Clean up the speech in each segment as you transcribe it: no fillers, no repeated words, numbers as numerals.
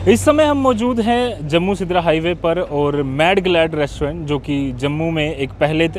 इस समय हम मौजूद हैं जम्मू सिद्रा हाईवे पर और मैड ग्लैड रेस्टोरेंट, जो कि जम्मू में एक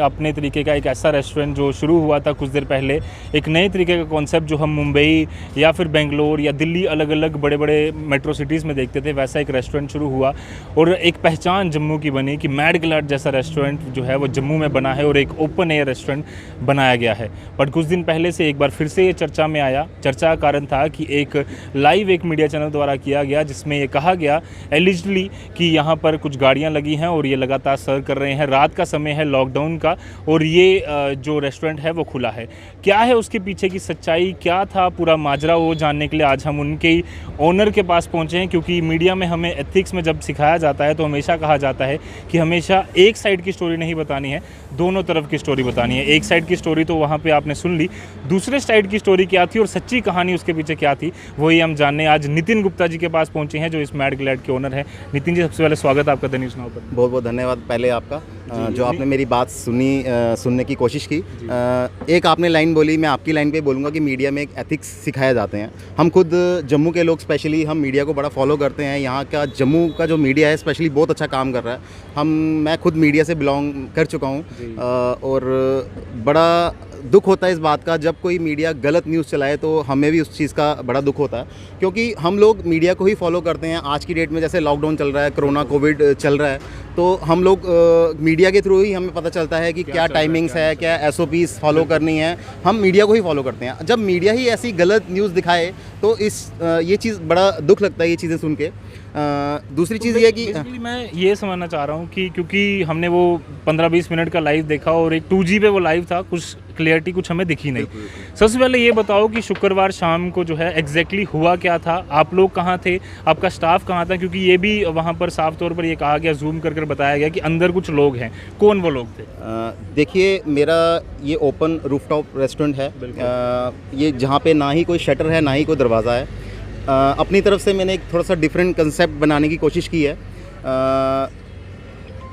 अपने तरीके का एक ऐसा रेस्टोरेंट जो शुरू हुआ था कुछ देर पहले। एक नए तरीके का कॉन्सेप्ट जो हम मुंबई या फिर बेंगलोर या दिल्ली अलग अलग बड़े बड़े मेट्रो सिटीज़ में देखते थे, वैसा एक रेस्टोरेंट शुरू हुआ और एक पहचान जम्मू की बनी कि मैड ग्लैड जैसा रेस्टोरेंट जो है वो जम्मू में बना है और एक ओपन एयर रेस्टोरेंट बनाया गया है। बट कुछ दिन पहले से एक बार फिर से ये चर्चा में आया। चर्चा का कारण था कि एक लाइव एक मीडिया चैनल द्वारा किया गया जिसमें ये कहा गया एलिजिडली कि यहाँ पर कुछ गाड़ियाँ लगी हैं और ये लगातार सर्व कर रहे हैं। रात का समय है, लॉकडाउन का, और ये जो रेस्टोरेंट है वो खुला है। क्या है उसके पीछे की सच्चाई, क्या था पूरा माजरा, वो जानने के लिए आज हम उनके ही ओनर के पास पहुँचे हैं। क्योंकि मीडिया में हमें एथिक्स में जब सिखाया जाता है तो हमेशा कहा जाता है कि हमेशा एक साइड की स्टोरी नहीं बतानी है, दोनों तरफ की स्टोरी बतानी है। एक साइड की स्टोरी तो वहाँ पर आपने सुन ली, दूसरे साइड की स्टोरी क्या थी और सच्ची कहानी उसके पीछे क्या थी, वही हम जानने आज नितिन गुप्ता जी के पास पहुँचे हैं जो इस मैड ग्लैड के ओनर है। नितिन जी, सबसे पहले स्वागत है आपका द न्यूज़ नाउ पर। बहुत बहुत धन्यवाद पहले आपका जो आपने मेरी बात सुनने की कोशिश की। एक आपने लाइन बोली, मैं आपकी लाइन पे बोलूँगा कि मीडिया में एक एथिक्स सिखाए जाते हैं। हम खुद जम्मू के लोग स्पेशली हम मीडिया को बड़ा फॉलो करते हैं। यहाँ का जम्मू का जो मीडिया है स्पेशली बहुत अच्छा काम कर रहा है। मैं खुद मीडिया से बिलोंग कर चुका हूँ और बड़ा दुख होता है इस बात का जब कोई मीडिया गलत न्यूज़ चलाए, तो हमें भी उस चीज़ का बड़ा दुख होता है क्योंकि हम लोग मीडिया को ही फॉलो करते हैं। आज की डेट में जैसे लॉकडाउन चल रहा है, कोरोना कोविड चल रहा है, तो हम लोग मीडिया के थ्रू ही हमें पता चलता है कि क्या टाइमिंग्स है, क्या SOPs फॉलो करनी है। हम मीडिया को ही फॉलो करते हैं। जब मीडिया ही ऐसी गलत न्यूज़ दिखाए तो ये चीज़ बड़ा दुख लगता है ये चीज़ें सुन के। दूसरी चीज़ ये कि मैं ये समझना चाह रहा हूँ कि क्योंकि हमने वो 15-20 मिनट का लाइव देखा और एक 2G पे वो लाइव था, कुछ क्लियरिटी कुछ हमें दिखी नहीं। सबसे पहले ये बताओ कि शुक्रवार शाम को जो है एग्जैक्टली हुआ क्या था, आप लोग कहाँ थे, आपका स्टाफ कहाँ था? क्योंकि ये भी वहाँ पर साफ तौर पर ये कहा गया, जूम कर बताया गया कि अंदर कुछ लोग हैं। कौन वो लोग थे? देखिए, मेरा ये ओपन रूफटॉप रेस्टोरेंट है। ये जहाँ पे ना ही कोई शटर है ना ही कोई दरवाज़ा है। अपनी तरफ से मैंने एक थोड़ा सा डिफरेंट कंसेप्ट बनाने की कोशिश की है।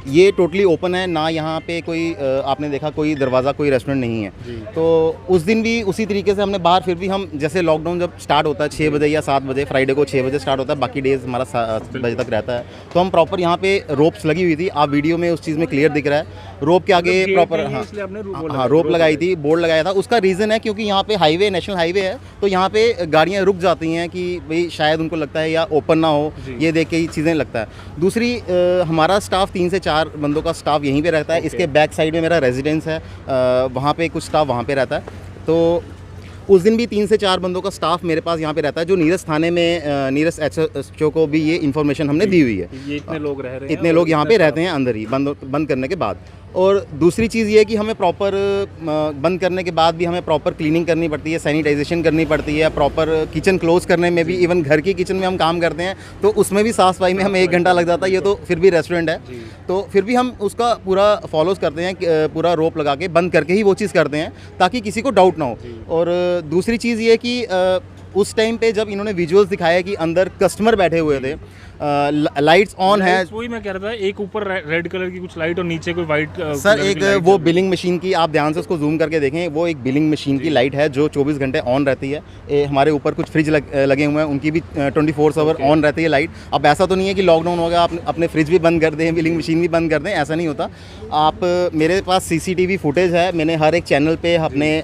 ये टोटली ओपन है, ना यहाँ पे कोई आपने देखा कोई दरवाज़ा, कोई रेस्टोरेंट नहीं है। तो उस दिन भी उसी तरीके से हमने बाहर, फिर भी हम जैसे लॉकडाउन जब स्टार्ट होता है 6 बजे या 7 बजे, फ्राइडे को 6 बजे स्टार्ट होता है, बाकी डेज हमारा 7 बजे तक रहता है, तो हम प्रॉपर यहाँ पे रोप्स लगी हुई थी। आप वीडियो में उस चीज़ में क्लियर दिख रहा है, रोप के आगे प्रॉपर हाँ रोप लगाई थी, बोर्ड लगाया था। उसका रीज़न है क्योंकि यहाँ पे हाईवे, नेशनल हाईवे है, तो यहाँ पे गाड़ियाँ रुक जाती हैं कि भाई शायद उनको लगता है या ओपन ना हो, ये देख के ही चीज़ें लगता है। दूसरी, हमारा स्टाफ 3 से 4 बंदों का स्टाफ यहीं पे रहता है। इसके बैक साइड में मेरा रेजिडेंस है, वहाँ पे कुछ स्टाफ वहाँ पे रहता है। तो उस दिन भी 3 से 4 बंदों का स्टाफ मेरे पास यहाँ पे रहता है, जो नीरस थाने में नीरस HO को भी ये इन्फॉर्मेशन हमने दी हुई है। ये इतने लोग रह रहे हैं, इतने लोग यहाँ पे रहते हैं अंदर ही, बंद करने के बाद। और दूसरी चीज़ ये है कि हमें प्रॉपर बंद करने के बाद भी हमें प्रॉपर क्लीनिंग करनी पड़ती है, सैनिटाइजेशन करनी पड़ती है, प्रॉपर किचन क्लोज करने में भी, इवन घर की किचन में हम काम करते हैं तो उसमें भी साफ़ सफाई में हमें 1 घंटा लग जाता है। ये तो फिर भी रेस्टोरेंट है, तो फिर भी हम उसका पूरा फॉलोज करते हैं, पूरा रोप लगा के बंद करके ही वो चीज़ करते हैं ताकि किसी को डाउट ना हो। और दूसरी चीज़ ये कि उस टाइम पे जब इन्होंने विजुअल्स दिखाया कि अंदर कस्टमर बैठे हुए थे, लाइट्स ऑन है, वही मैं कह रहा था, एक ऊपर रेड कलर की कुछ लाइट और नीचे कोई वाइट सर एक वो बिलिंग मशीन की, आप ध्यान से उसको जूम करके देखें, वो एक बिलिंग मशीन की लाइट है जो 24 घंटे ऑन रहती है। हमारे ऊपर कुछ फ्रिज लगे हुए हैं, उनकी भी 24 आवर ऑन रहती है लाइट। अब ऐसा तो नहीं है कि लॉकडाउन हो गया आप अपने फ्रिज भी बंद कर दें, बिलिंग मशीन भी बंद कर दें, ऐसा नहीं होता। आप मेरे पास CCTV फुटेज है, मैंने हर एक चैनल पे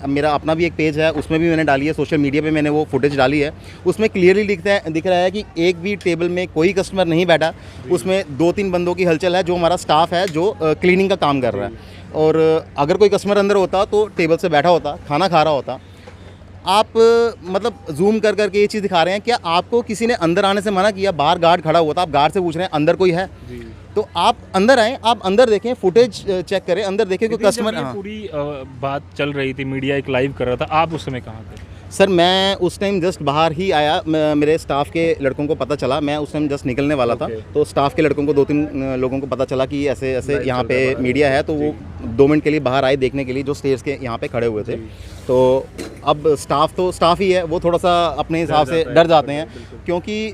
मेरा अपना भी एक पेज है, उसमें भी मैंने डाली है, सोशल मीडिया पे मैंने वो फुटेज डाली है। उसमें क्लियरली दिख रहा है कि एक भी टेबल में कोई कस्टमर नहीं बैठा, उसमें 2-3 बंदों की हलचल है, जो हमारा स्टाफ है जो क्लीनिंग का काम कर रहा है। और अगर कोई कस्टमर अंदर होता तो टेबल से बैठा होता, खाना खा रहा होता। आप मतलब जूम कर करके ये चीज़ दिखा रहे हैं, क्या आपको किसी ने अंदर आने से मना किया? बाहर गार्ड खड़ा हुआ था, आप गार्ड से पूछ रहे हैं अंदर कोई है? तो आप अंदर आएँ, आप अंदर देखें, फुटेज चेक करें, अंदर देखें कि कस्टमर। पूरी बात चल रही थी, मीडिया एक लाइव कर रहा था, आप उस समय कहाँ थे? सर मैं उस टाइम जस्ट बाहर ही आया, मेरे स्टाफ के लड़कों को पता चला, मैं उस टाइम जस्ट निकलने वाला था, तो स्टाफ के लड़कों को 2-3 लोगों को पता चला कि ऐसे ऐसे यहाँ पे मीडिया है, तो वो 2 मिनट के लिए बाहर आए देखने के लिए, जो स्टेयर्स के यहाँ पे खड़े हुए थे। तो अब स्टाफ ही है, वो थोड़ा सा अपने हिसाब से डर जाते हैं क्योंकि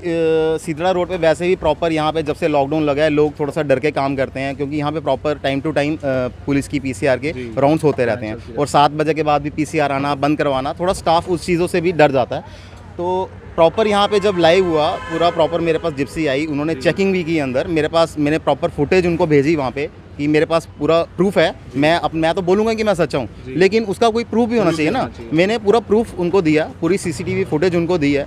सिद्रा रोड पे वैसे भी प्रॉपर यहाँ पे जब से लॉकडाउन लगा है लोग थोड़ा सा डर के काम करते हैं, क्योंकि यहाँ पे proper time to time police की PCR के राउंड्स होते रहते हैं, और 7 बजे के बाद भी PCR आना, बंद करवाना, थोड़ा स्टाफ उस चीज़ों से भी डर जाता है। तो प्रॉपर यहाँ पे जब लाइव हुआ पूरा प्रॉपर मेरे पास जिप्सी आई, उन्होंने चेकिंग भी की अंदर मेरे पास, मैंने प्रॉपर फुटेज उनको भेजी वहाँ पे कि मेरे पास पूरा प्रूफ है। मैं तो बोलूँगा कि मैं सच्चा हूँ, लेकिन उसका कोई प्रूफ भी होना चाहिए ना। मैंने पूरा प्रूफ उनको दिया, पूरी सीसीटीवी फुटेज उनको दी है।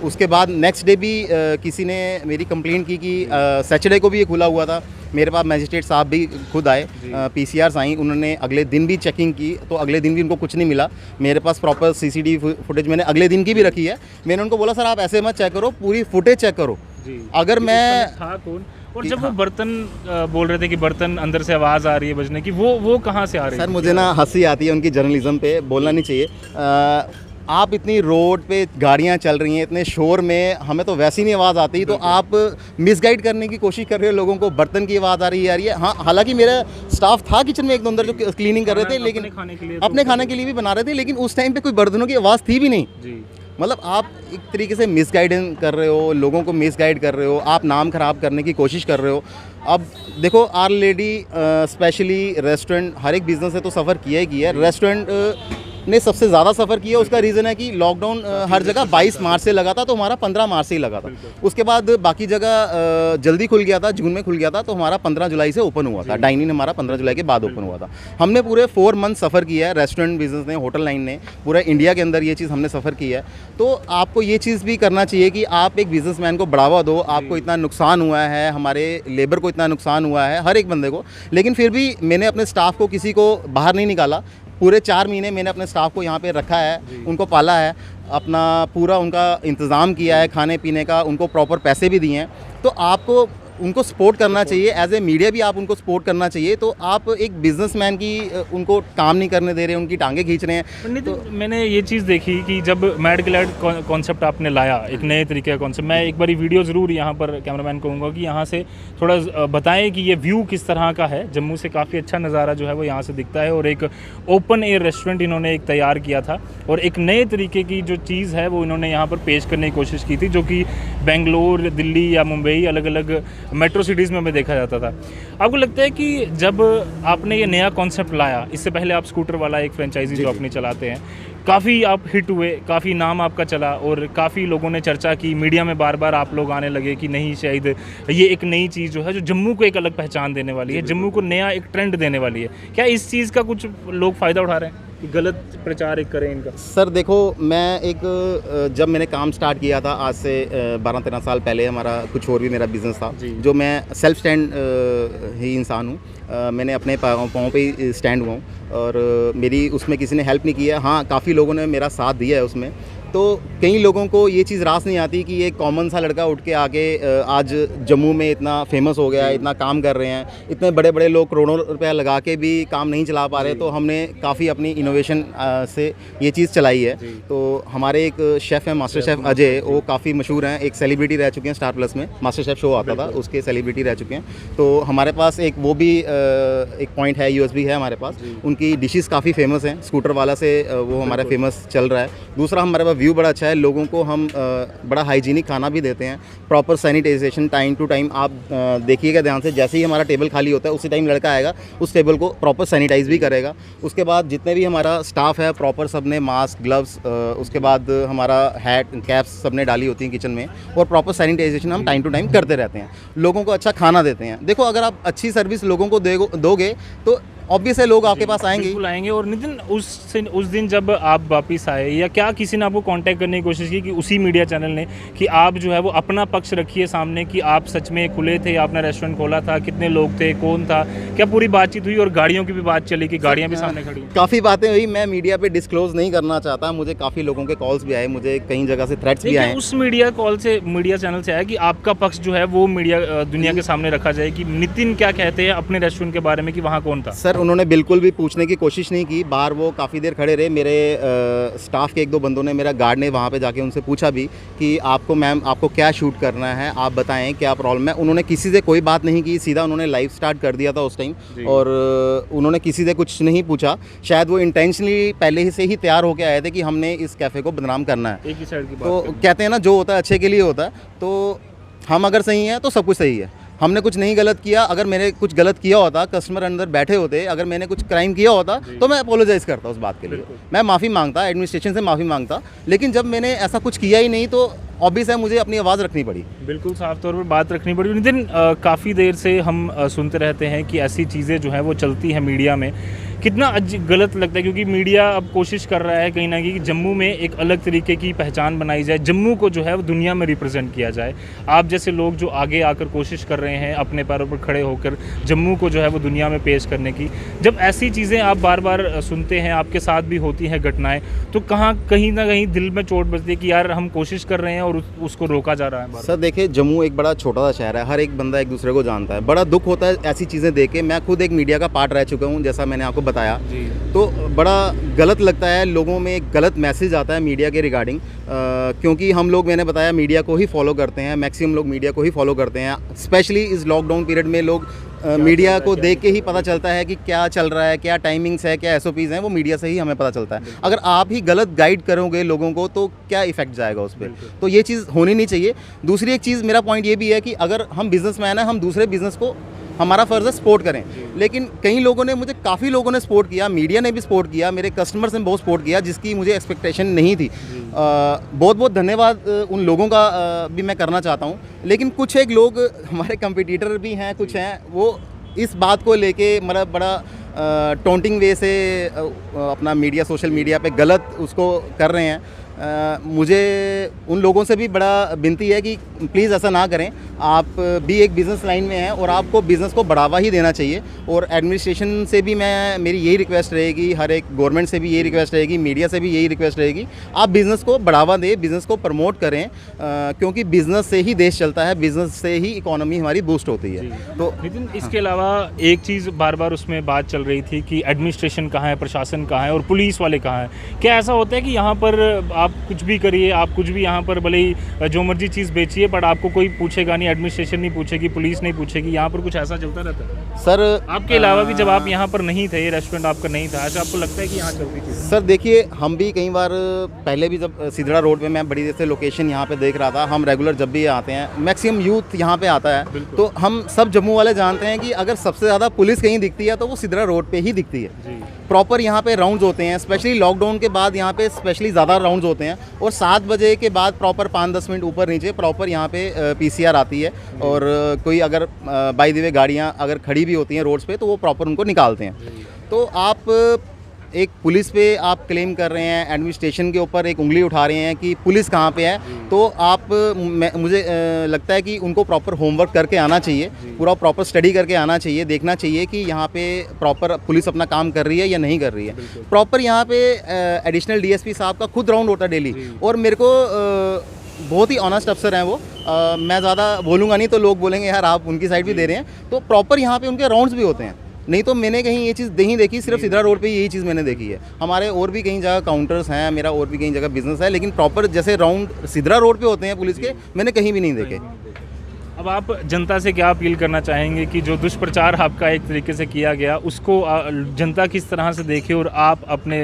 उसके बाद नेक्स्ट डे भी किसी ने मेरी कंप्लेंट की कि सैटरडे को भी ये खुला हुआ था। मेरे पास मैजिस्ट्रेट साहब भी खुद आए, पीसीआर आई, उन्होंने अगले दिन भी चेकिंग की, तो अगले दिन भी उनको कुछ नहीं मिला। मेरे पास प्रॉपर सीसीटीवी फुटेज मैंने अगले दिन की भी रखी है। मैंने उनको बोला सर आप ऐसे मत चेक करो, पूरी फुटेज चेक करो। अगर मैं था कौन, और जब वो बर्तन बोल रहे थे कि बर्तन अंदर से आवाज़ आ रही है बजने की, वो कहाँ से आ रही है? सर मुझे ना हंसी आती है उनकी जर्नलिज्म पे, बोलना नहीं चाहिए। आप इतनी रोड पे गाड़ियां चल रही हैं, इतने शोर में हमें तो वैसी नहीं आवाज़ आती, तो आप मिसगाइड करने की कोशिश कर रहे हो लोगों को। बर्तन की आवाज़ आ रही है। हाँ, हालांकि मेरा स्टाफ था किचन में एक दो अंदर जो क्लीनिंग कर रहे थे, लेकिन अपने खाने के लिए भी बना रहे थे, लेकिन उस टाइम पे कोई बर्तनों की आवाज़ थी भी नहीं। मतलब आप एक तरीके से मिसगाइडेंस कर रहे हो, लोगों को मिसगाइड कर रहे हो, आप नाम ख़राब करने की कोशिश कर रहे हो। अब देखो आर लेडी स्पेशली रेस्टोरेंट हर एक बिज़नेस से तो सफ़र किया ही किया है, रेस्टोरेंट ने सबसे ज़्यादा सफ़र किया। उसका रीज़न है कि लॉकडाउन हर जगह 22 मार्च से लगा था, तो हमारा 15 मार्च से ही लगा था। उसके बाद बाकी जगह जल्दी खुल गया था, जून में खुल गया था, तो हमारा 15 जुलाई से ओपन हुआ था। डाइनिंग हमारा 15 जुलाई के बाद ओपन हुआ था। हमने पूरे 4 मंथ सफ़र किया है, रेस्टोरेंट बिजनेस ने, होटल लाइन ने, पूरा इंडिया के अंदर ये चीज़ हमने सफ़र की है। तो आपको ये चीज़ भी करना चाहिए कि आप एक बिजनेसमैन को बढ़ावा दो। आपको इतना नुकसान हुआ है, हमारे लेबर को इतना नुकसान हुआ है, हर एक बंदे को, लेकिन फिर भी मैंने अपने स्टाफ को किसी को बाहर नहीं निकाला। पूरे 4 महीने मैंने अपने स्टाफ को यहाँ पे रखा है, उनको पाला है, अपना पूरा उनका इंतज़ाम किया है खाने पीने का, उनको प्रॉपर पैसे भी दिए हैं। तो आपको उनको सपोर्ट करना चाहिए, एज ए मीडिया भी आप उनको सपोर्ट करना चाहिए। तो आप एक बिजनेसमैन की उनको काम नहीं करने दे रहे, उनकी टांगे खींच रहे हैं। तो मैंने ये चीज़ देखी कि जब मैड ग्लैड कॉन्सेप्ट आपने लाया, एक नए तरीके का कॉन्सेप्ट, मैं एक बारी वीडियो ज़रूर यहाँ पर कैमरामैन को कहूँगा कि यहाँ से थोड़ा बताएं कि ये व्यू किस तरह का है। जम्मू से काफ़ी अच्छा नज़ारा जो है वो यहाँ से दिखता है, और एक ओपन एयर रेस्टोरेंट इन्होंने एक तैयार किया था, और एक नए तरीके की जो चीज़ है वो इन्होंने यहाँ पर पेश करने की कोशिश की थी, जो कि बेंगलोर, दिल्ली या मुंबई, अलग अलग मेट्रो सिटीज़ में हमें देखा जाता था। आपको लगता है कि जब आपने ये नया कॉन्सेप्ट लाया, इससे पहले आप स्कूटर वाला एक फ्रेंचाइजी जो अपनी चलाते हैं, काफ़ी आप हिट हुए, काफ़ी नाम आपका चला, और काफ़ी लोगों ने चर्चा की, मीडिया में बार बार आप लोग आने लगे कि नहीं शायद ये एक नई चीज़ जो है जो जम्मू को एक अलग पहचान देने वाली है, जम्मू को नया एक ट्रेंड देने वाली है। क्या इस चीज़ का कुछ लोग फ़ायदा उठा रहे हैं कि गलत प्रचार एक करें इनका? सर देखो, मैं जब मैंने काम स्टार्ट किया था आज से 12-13 साल पहले, हमारा कुछ और भी मेरा बिज़नेस था, जो मैं सेल्फ स्टैंड ही इंसान हूँ। मैंने अपने पाँव पे ही स्टैंड हुआ हूँ, और मेरी उसमें किसी ने हेल्प नहीं किया। हाँ, काफ़ी लोगों ने मेरा साथ दिया है उसमें। तो कई लोगों को ये चीज़ रास नहीं आती कि ये कॉमन सा लड़का उठ के आके आज जम्मू में इतना फेमस हो गया है, इतना काम कर रहे हैं, इतने बड़े बड़े लोग करोड़ों रुपया लगा के भी काम नहीं चला पा रहे। तो हमने काफ़ी अपनी इनोवेशन से ये चीज़ चलाई है। तो हमारे एक शेफ़ हैं, मास्टर शेफ़ अजय, वो काफ़ी मशहूर हैं, एक सेलिब्रिटी रह चुके हैं स्टार प्लस में, मास्टर शेफ़ शो आता था उसके सेलिब्रिटी रह चुके हैं। तो हमारे पास एक वो भी एक पॉइंट है, यूएसबी है हमारे पास। उनकी डिशेस काफ़ी फेमस हैं, स्कूटर वाला से वो हमारा फेमस चल रहा है। दूसरा हमारे पास व्यू बड़ा अच्छा है, लोगों को हम बड़ा हाइजीनिक खाना भी देते हैं, proper sanitisation time to time. आप देखिएगा ध्यान से, जैसे ही हमारा टेबल खाली होता है उसी टाइम लड़का आएगा, उस टेबल को प्रॉपर सैनिटाइज भी करेगा। उसके बाद जितने भी हमारा स्टाफ है प्रॉपर सबने मास्क, ग्लव्स, उसके बाद हमारा हैट, कैप्स सबने डाली होती हैं किचन में, और प्रॉपर सैनिटाइजेशन हम टाइम टू टाइम करते रहते हैं। लोगों को अच्छा खाना देते हैं। देखो, अगर आप अच्छी सर्विस लोगों को दोगे तो ऑब्वियस है लोग आपके पास आएंगे। बिल्कुल आएंगे। और नितिन, उस दिन जब आप वापस आए, या क्या किसी ने आपको कांटेक्ट करने की कोशिश की कि उसी मीडिया चैनल ने, कि आप जो है वो अपना पक्ष रखिए सामने, कि आप सच में खुले थे, आपने रेस्टोरेंट खोला था, कितने लोग थे, कौन था, क्या पूरी बातचीत हुई? और गाड़ियों की भी बात चली कि गाड़ियाँ भी सामने खड़ी? काफ़ी बातें हुई, मैं मीडिया पे डिस्क्लोज नहीं करना चाहता। मुझे काफ़ी लोगों के कॉल्स भी आए, मुझे कई जगह से थ्रेट्स भी आए। उस मीडिया कॉल से, मीडिया चैनल से आया कि आपका पक्ष जो है वो मीडिया दुनिया के सामने रखा जाए, कि नितिन क्या कहते हैं अपने रेस्टोरेंट के बारे में, कि वहाँ कौन था? सर, उन्होंने बिल्कुल भी पूछने की कोशिश नहीं की। बाहर वो काफ़ी देर खड़े रहे। मेरे स्टाफ के एक दो बंदों ने, मेरा गार्ड ने वहाँ पे जाके उनसे पूछा भी कि आपको, मैम आपको क्या शूट करना है, आप बताएं क्या प्रॉब्लम है। उन्होंने किसी से कोई बात नहीं की, सीधा उन्होंने लाइव स्टार्ट कर दिया था उस टाइम, और उन्होंने किसी से कुछ नहीं पूछा। शायद वो इंटेंशनली पहले से ही तैयार होकर आए थे कि हमने इस कैफ़े को बदनाम करना है। एक ही साइड की बात। तो कहते हैं ना, जो होता है अच्छे के लिए होता है। तो हम अगर सही हैं तो सब कुछ सही है। हमने कुछ नहीं गलत किया, अगर मैंने कुछ गलत किया होता, कस्टमर अंदर बैठे होते, अगर मैंने कुछ क्राइम किया होता तो मैं अपोलोजाइज करता उस बात के लिए, मैं माफ़ी मांगता, एडमिनिस्ट्रेशन से माफ़ी मांगता। लेकिन जब मैंने ऐसा कुछ किया ही नहीं तो ऑब्वियस है मुझे अपनी आवाज़ रखनी पड़ी। बिल्कुल साफ तौर पर बात रखनी पड़ी। नितिन, काफ़ी देर से हम सुनते रहते हैं कि ऐसी चीज़ें जो हैं वो चलती हैं मीडिया में, कितना गलत लगता है, क्योंकि मीडिया अब कोशिश कर रहा है कहीं ना कहीं कि जम्मू में एक अलग तरीके की पहचान बनाई जाए, जम्मू को जो है वो दुनिया में रिप्रेजेंट किया जाए। आप जैसे लोग जो आगे आकर कोशिश कर रहे हैं अपने पैरों पर खड़े होकर जम्मू को जो है वो दुनिया में पेश करने की, जब ऐसी चीज़ें आप बार बार सुनते हैं, आपके साथ भी होती हैं घटनाएं, तो कहीं ना कहीं दिल में चोट बजती है कि यार हम कोशिश कर रहे हैं और उसको रोका जा रहा है बार। सर देखिए, जम्मू एक बड़ा छोटा सा शहर है, हर एक बंदा एक दूसरे को जानता है, बड़ा दुख होता है ऐसी चीज़ें देख के। मैं खुद एक मीडिया का पार्ट रह चुका हूँ, जैसा मैंने आपको बताया, तो बड़ा गलत लगता है, लोगों में एक गलत मैसेज आता है मीडिया के रिगार्डिंग, क्योंकि हम लोग, मैंने बताया, मीडिया को ही फॉलो करते हैं, मैक्सिमम लोग मीडिया को ही फॉलो करते हैं। स्पेशली इस लॉकडाउन पीरियड में लोग मीडिया को देख के ही पता चलता है कि क्या चल रहा है, क्या टाइमिंग्स है, क्या एसओपीज़ हैं, वो मीडिया से ही हमें पता चलता है। अगर आप ही गलत गाइड करोगे लोगों को तो क्या इफेक्ट जाएगा उस पर, तो ये चीज़ होनी नहीं चाहिए। दूसरी एक चीज़, मेरा पॉइंट ये भी है कि अगर हम बिजनेसमैन हैं, हम दूसरे बिजनेस को, हमारा फ़र्ज़ है सपोर्ट करें, लेकिन कई लोगों ने, मुझे काफ़ी लोगों ने सपोर्ट किया, मीडिया ने भी सपोर्ट किया, मेरे कस्टमर्स ने बहुत सपोर्ट किया, जिसकी मुझे एक्सपेक्टेशन नहीं थी। बहुत बहुत धन्यवाद उन लोगों का भी मैं करना चाहता हूँ। लेकिन कुछ एक लोग हमारे कंपटीटर भी हैं, कुछ हैं, वो इस बात को लेके मतलब बड़ा टोंटिंग वे से अपना मीडिया, सोशल मीडिया पे गलत उसको कर रहे हैं। मुझे उन लोगों से भी बड़ा विनती है कि प्लीज़ ऐसा ना करें। आप भी एक बिज़नेस लाइन में हैं और आपको बिज़नेस को बढ़ावा ही देना चाहिए, और एडमिनिस्ट्रेशन से भी मेरी यही रिक्वेस्ट रहेगी, हर एक गवर्नमेंट से भी यही रिक्वेस्ट रहेगी, मीडिया से भी यही रिक्वेस्ट रहेगी, आप बिज़नेस को बढ़ावा दें, बिज़नेस को प्रमोट करें, क्योंकि बिज़नेस से ही देश चलता है, बिज़नेस से ही इकोनॉमी हमारी बूस्ट होती है। तो लेकिन इसके अलावा एक चीज़ बार बार उसमें बात चल रही थी कि एडमिनिस्ट्रेशन कहाँ है, प्रशासन कहाँ है और पुलिस वाले कहाँ हैं। क्या ऐसा होता है कि यहाँ पर आप कुछ भी करिए, आप कुछ भी यहाँ पर भले ही जो मर्जी चीज़ बेचिए, बट आपको कोई पूछेगा नहीं, एडमिनिस्ट्रेशन नहीं पूछेगी, पुलिस नहीं पूछेगी, यहाँ पर कुछ ऐसा चलता रहता है? सर आपके अलावा भी जब आप यहाँ पर नहीं थे, ये रेस्टोरेंट आपका नहीं था, ऐसा आपको लगता है कि यहाँ चलती थी? सर देखिए, हम भी कई बार पहले भी, जब सिदड़ा रोड पे मैं बड़ी देर से लोकेशन यहाँ पे देख रहा था, हम रेगुलर जब भी आते हैं, मैक्सिमम यूथ यहाँ पे आता है, तो हम सब जम्मू वाले जानते हैं कि अगर सबसे ज़्यादा पुलिस कहीं दिखती है तो वो सिदड़ा रोड पे ही दिखती है। प्रॉपर यहाँ पे राउंड्स होते हैं, स्पेशली लॉकडाउन के बाद यहाँ पे स्पेशली ज़्यादा राउंड्स होते हैं, और 7 बजे के बाद प्रॉपर 5-10 मिनट ऊपर नीचे प्रॉपर यहाँ पे PCR आती है, और कोई अगर बाय द वे गाड़ियाँ अगर खड़ी भी होती हैं रोड्स पे तो वो प्रॉपर उनको निकालते हैं। तो आप एक पुलिस पे आप क्लेम कर रहे हैं, एडमिनिस्ट्रेशन के ऊपर एक उंगली उठा रहे हैं कि पुलिस कहाँ पे है, तो आप मुझे लगता है कि उनको प्रॉपर होमवर्क करके आना चाहिए, पूरा प्रॉपर स्टडी करके आना चाहिए, देखना चाहिए कि यहाँ पे प्रॉपर पुलिस अपना काम कर रही है या नहीं कर रही है। प्रॉपर यहाँ पे एडिशनल DSP साहब का खुद राउंड होता है डेली, और मेरे को बहुत ही ऑनेस्ट अफसर हैं वो। मैं ज़्यादा बोलूँगा नहीं तो लोग बोलेंगे यार आप उनकी साइड भी दे रहे हैं, तो प्रॉपर यहाँ पे उनके राउंड्स भी होते हैं। नहीं तो मैंने कहीं ये चीज़ नहीं देखी, सिर्फ सिदड़ा रोड पे यही चीज़ मैंने देखी है। हमारे और भी कई जगह काउंटर्स हैं, मेरा और भी कई जगह बिजनेस है, लेकिन प्रॉपर जैसे राउंड सिदड़ा रोड पे होते हैं पुलिस के, मैंने कहीं भी नहीं देखे। अब आप जनता से क्या अपील करना चाहेंगे कि जो दुष्प्रचार आपका एक तरीके से किया गया, उसको जनता किस तरह से देखे, और आप अपने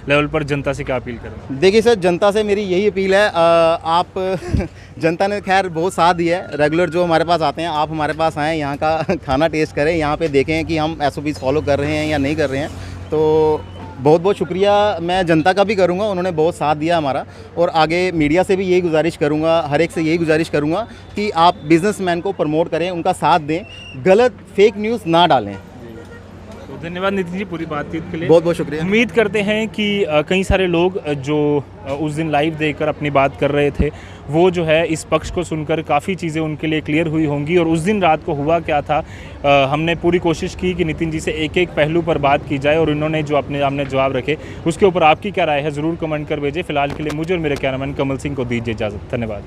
लेवल पर जनता से क्या अपील करें? देखिए सर, जनता से मेरी यही अपील है, आप जनता ने खैर बहुत साथ दिया है, रेगुलर जो हमारे पास आते हैं, आप हमारे पास आएँ, यहाँ का खाना टेस्ट करें, यहाँ पे देखें कि हम SOPs फॉलो कर रहे हैं या नहीं कर रहे हैं। तो बहुत बहुत शुक्रिया मैं जनता का भी करूँगा, उन्होंने बहुत साथ दिया हमारा, और आगे मीडिया से भी यही गुजारिश करूँगा, हर एक से यही गुजारिश करूँगा कि आप बिजनेसमैन को प्रमोट करें, उनका साथ दें, गलत फेक न्यूज़ ना डालें। तो धन्यवाद नितिन जी पूरी बातचीत के लिए। बहुत बहुत शुक्रिया। उम्मीद करते हैं कि कई सारे लोग जो उस दिन लाइव देखकर अपनी बात कर रहे थे, वो जो है इस पक्ष को सुनकर काफ़ी चीज़ें उनके लिए क्लियर हुई होंगी, और उस दिन रात को हुआ क्या था, हमने पूरी कोशिश की कि नितिन जी से एक एक पहलू पर बात की जाए, और इन्होंने जो अपने सामने जवाब रखे उसके ऊपर आपकी क्या राय है ज़रूर कमेंट कर भेजें। फिलहाल के लिए मुझे और मेरे कैमरामैन कमल सिंह को दीजिए इजाज़त। धन्यवाद।